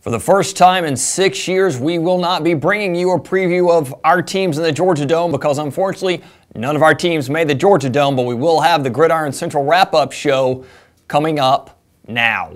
For the first time in 6 years, we will not be bringing you a preview of our teams in the Georgia Dome because unfortunately, none of our teams made the Georgia Dome, but we will have the Gridiron Central wrap-up show coming up now.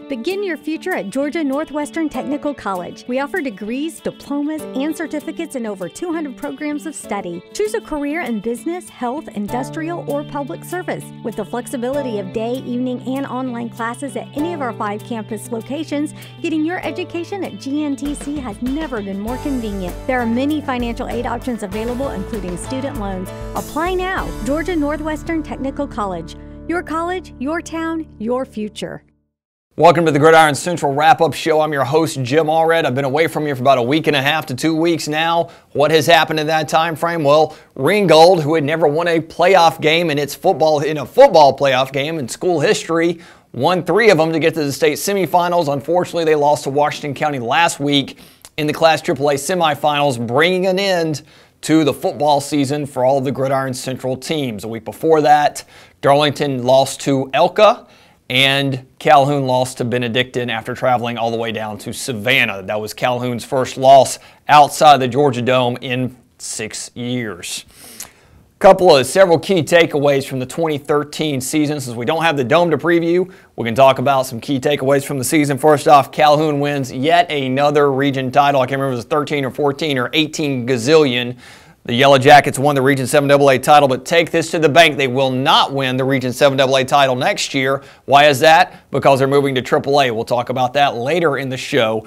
Begin your future at Georgia Northwestern Technical College. We offer degrees, diplomas, and certificates in over 200 programs of study. Choose a career in business, health, industrial, or public service. With the flexibility of day, evening, and online classes at any of our 5 campus locations, getting your education at GNTC has never been more convenient. There are many financial aid options available, including student loans. Apply now. Georgia Northwestern Technical College. Your college, your town, your future. Welcome to the Gridiron Central wrap-up show. I'm your host, Jim Alred. I've been away from you for about a week and a half to 2 weeks now. What has happened in that time frame? Well, Ringgold, who had never won a playoff game in a football playoff game in school history, won 3 of them to get to the state semifinals. Unfortunately, they lost to Washington County last week in the Class AAA semifinals, bringing an end to the football season for all of the Gridiron Central teams. A week before that, Darlington lost to Elka, and Calhoun lost to Benedictine after traveling all the way down to Savannah. That was Calhoun's first loss outside the Georgia Dome in 6 years. Several key takeaways from the 2013 season. Since we don't have the Dome to preview, we can talk about some key takeaways from the season. First off, Calhoun wins yet another region title. I can't remember if it was 13 or 14 or 18 gazillion. The Yellow Jackets won the Region 7 AA title, but take this to the bank. They will not win the Region 7 AA title next year. Why is that? Because they're moving to AAA. We'll talk about that later in the show.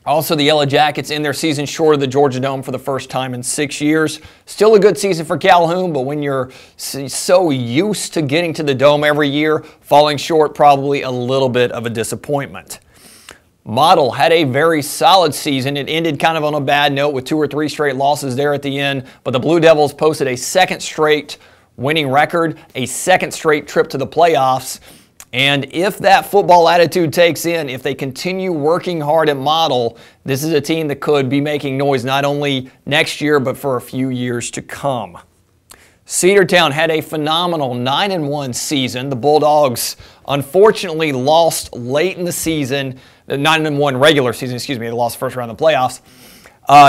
Also, the Yellow Jackets in their season short of the Georgia Dome for the first time in 6 years. Still a good season for Calhoun, but when you're so used to getting to the Dome every year, falling short probably a little bit of a disappointment. Model had a very solid season. It ended kind of on a bad note with 2 or 3 straight losses there at the end, but the Blue Devils posted a second straight winning record, a second straight trip to the playoffs, and if that football attitude takes in, if they continue working hard at Model, this is a team that could be making noise not only next year, but for a few years to come. Cedartown had a phenomenal 9-1 season. The Bulldogs unfortunately lost late in the season, the 9-1 regular season, they lost the first round of the playoffs.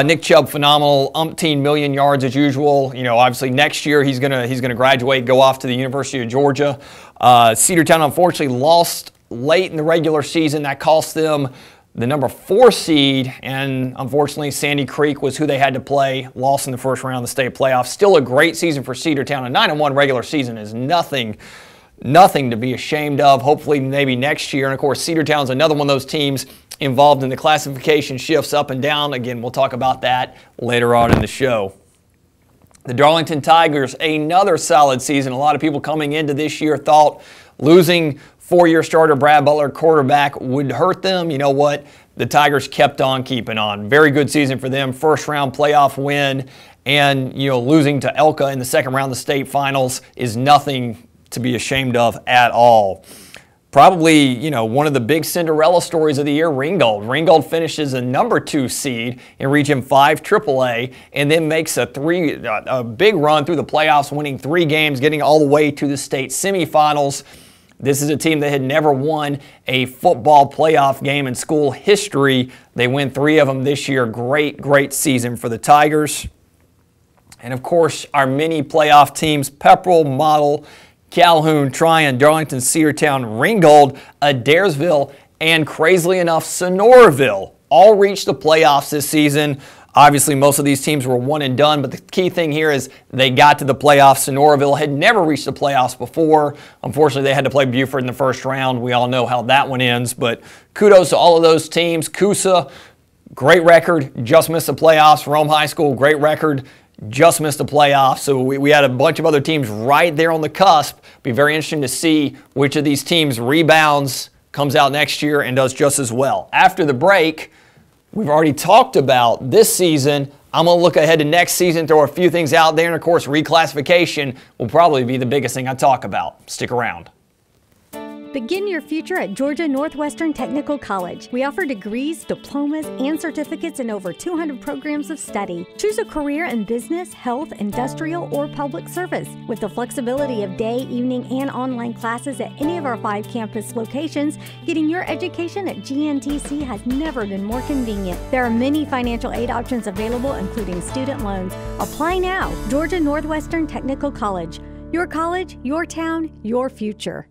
Nick Chubb, phenomenal, umpteen million yards as usual. You know, obviously next year he's gonna graduate, go off to the University of Georgia. Cedartown unfortunately lost late in the regular season. That cost them the number 4 seed, and unfortunately Sandy Creek was who they had to play, lost in the first round of the state playoffs. Still a great season for Cedartown. A 9-1 regular season is nothing to be ashamed of. Hopefully maybe next year. And of course, Cedartown's another one of those teams involved in the classification shifts up and down. Again, we'll talk about that later on in the show. The Darlington Tigers, another solid season. A lot of people coming into this year thought losing 4-year starter Brad Butler, quarterback, would hurt them. You know what? The Tigers kept on keeping on. Very good season for them. First round playoff win, and losing to Elka in the second round of the state finals is nothing to be ashamed of at all. Probably, one of the big Cinderella stories of the year, Ringgold. Ringgold finishes a number 2 seed in Region 5 AAA and then makes a big run through the playoffs, winning 3 games, getting all the way to the state semifinals. This is a team that had never won a football playoff game in school history. They win 3 of them this year. Great season for the Tigers. And of course, our mini playoff teams, Pepperell, Model, Calhoun, Tryon, Darlington, Cedartown, Ringgold, Adairsville, and crazily enough, Sonoraville all reached the playoffs this season. Obviously, most of these teams were one and done, but the key thing here is they got to the playoffs. Sonoraville had never reached the playoffs before. Unfortunately, they had to play Buford in the first round. We all know how that one ends, but kudos to all of those teams. Coosa, great record, just missed the playoffs. Rome High School, great record, just missed the playoffs. So we had a bunch of other teams right there on the cusp. Be very interesting to see which of these teams rebounds, comes out next year, and does just as well. After the break, we've already talked about this season. I'm going to look ahead to next season, throw a few things out there, and of course, reclassification will probably be the biggest thing I talk about. Stick around. Begin your future at Georgia Northwestern Technical College. We offer degrees, diplomas, and certificates in over 200 programs of study. Choose a career in business, health, industrial, or public service. With the flexibility of day, evening, and online classes at any of our 5 campus locations, getting your education at GNTC has never been more convenient. There are many financial aid options available, including student loans. Apply now. Georgia Northwestern Technical College. Your college, your town, your future.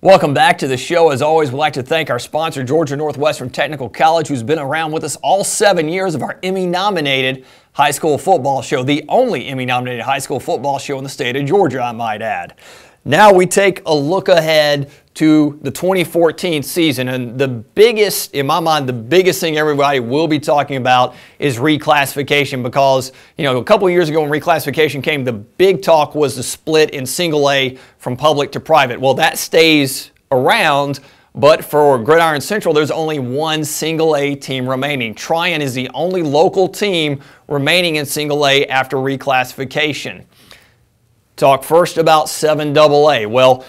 Welcome back to the show. As always, we'd like to thank our sponsor, Georgia Northwestern Technical College, who's been around with us all 7 years of our Emmy-nominated high school football show, the only Emmy-nominated high school football show in the state of Georgia, I might add. Now we take a look ahead to the 2014 season, and the biggest, in my mind, the biggest thing everybody will be talking about is reclassification, because, you know, a couple of years ago when reclassification came, the big talk was the split in single A from public to private. Well, that stays around, but for Gridiron Central, there's only one single A team remaining. Tryon is the only local team remaining in single A after reclassification. Talk first about 7AA. Well,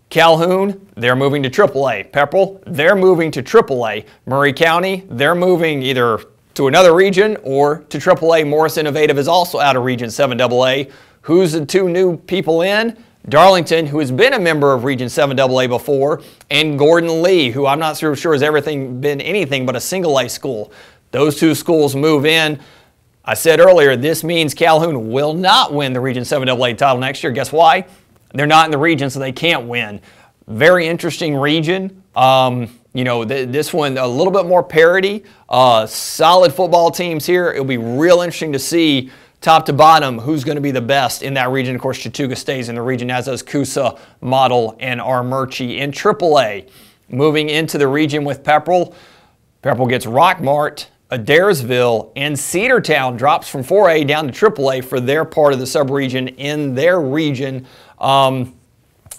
Calhoun, they're moving to AAA. Pepperell, they're moving to AAA. Murray County, they're moving either to another region or to AAA. Morris Innovative is also out of Region 7AA. Who's the two new people in? Darlington, who has been a member of Region 7AA before, and Gordon Lee, who I'm not sure has been anything but a single A school. Those two schools move in. I said earlier, this means Calhoun will not win the Region 7AA title next year. Guess why? They're not in the region, so they can't win. Very interesting region. You know, this one, a little bit more parity. Solid football teams here. It'll be real interesting to see top to bottom who's going to be the best in that region. Of course, Chattooga stays in the region, as does Coosa, Model, and Armurchie. In AAA, moving into the region with Pepperell. Pepperell gets Rockmart, Adairsville, and Cedartown drops from 4A down to AAA for their part of the subregion in their region.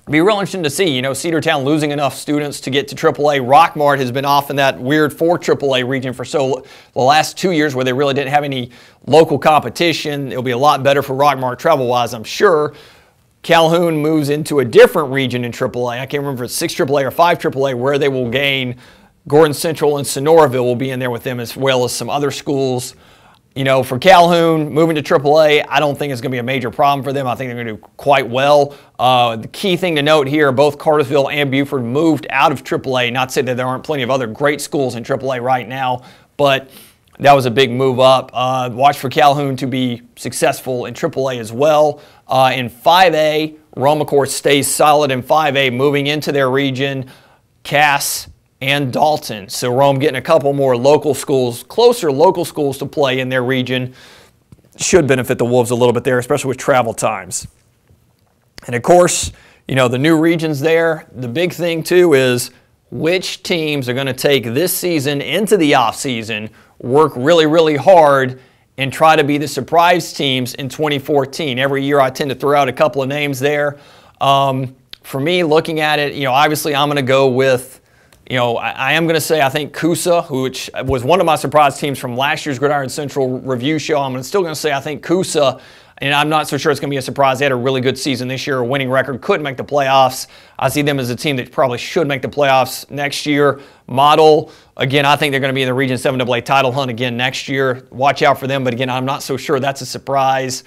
Be real interesting to see, you know, Cedartown losing enough students to get to AAA. Rockmart has been off in that weird 4 AAA region for the last 2 years where they really didn't have any local competition. It'll be a lot better for Rockmart travel-wise, I'm sure. Calhoun moves into a different region in AAA. I can't remember if it's 6 AAA or 5 AAA, where they will gain Gridiron Central and Sonoraville will be in there with them, as well as some other schools. You know, for Calhoun, moving to AAA, I don't think it's going to be a major problem for them. I think they're going to do quite well. The key thing to note here, both Cartersville and Buford moved out of AAA. Not to say that there aren't plenty of other great schools in AAA right now, but that was a big move up. Watch for Calhoun to be successful in AAA as well. In 5A, Rome, of course, stays solid in 5A, moving into their region. Cass and Dalton. So Rome getting a couple more local schools, closer local schools to play in their region. Should benefit the Wolves a little bit there, especially with travel times. And of course, you know, the new regions there, the big thing too is which teams are going to take this season into the offseason, work really, really hard, and try to be the surprise teams in 2014. Every year I tend to throw out a couple of names there. For me, looking at it, you know, obviously I'm going to go with, you know, I am going to say I think Coosa, which was one of my surprise teams from last year's Gridiron Central review show. I'm still going to say I think Coosa, and I'm not so sure it's going to be a surprise. They had a really good season this year, a winning record, couldn't make the playoffs. I see them as a team that probably should make the playoffs next year. Model, again, I think they're going to be in the Region 7AA title hunt again next year. Watch out for them, but again, I'm not so sure that's a surprise.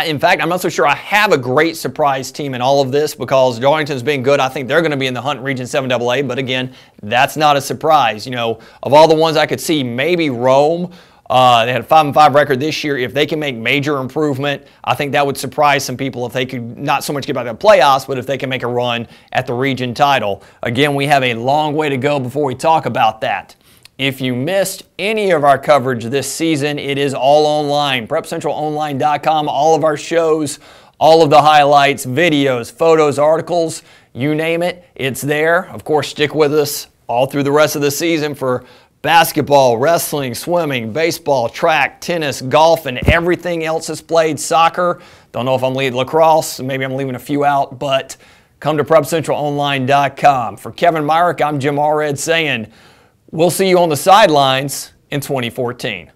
In fact, I'm not so sure I have a great surprise team in all of this, because Darlington's been good. I think they're going to be in the hunt in Region 7AA, but again, that's not a surprise. You know, of all the ones I could see, maybe Rome. They had a 5-5 record this year. If they can make major improvement, I think that would surprise some people if they could not so much get back to the playoffs, but if they can make a run at the region title. Again, we have a long way to go before we talk about that. If you missed any of our coverage this season, it is all online. PrepCentralOnline.com, all of our shows, all of the highlights, videos, photos, articles, you name it, it's there. Of course, stick with us all through the rest of the season for basketball, wrestling, swimming, baseball, track, tennis, golf, and everything else that's played. Soccer, don't know if I'm leading lacrosse, maybe I'm leaving a few out, but come to PrepCentralOnline.com. For Kevin Myrick, I'm Jim Alred saying we'll see you on the sidelines in 2014.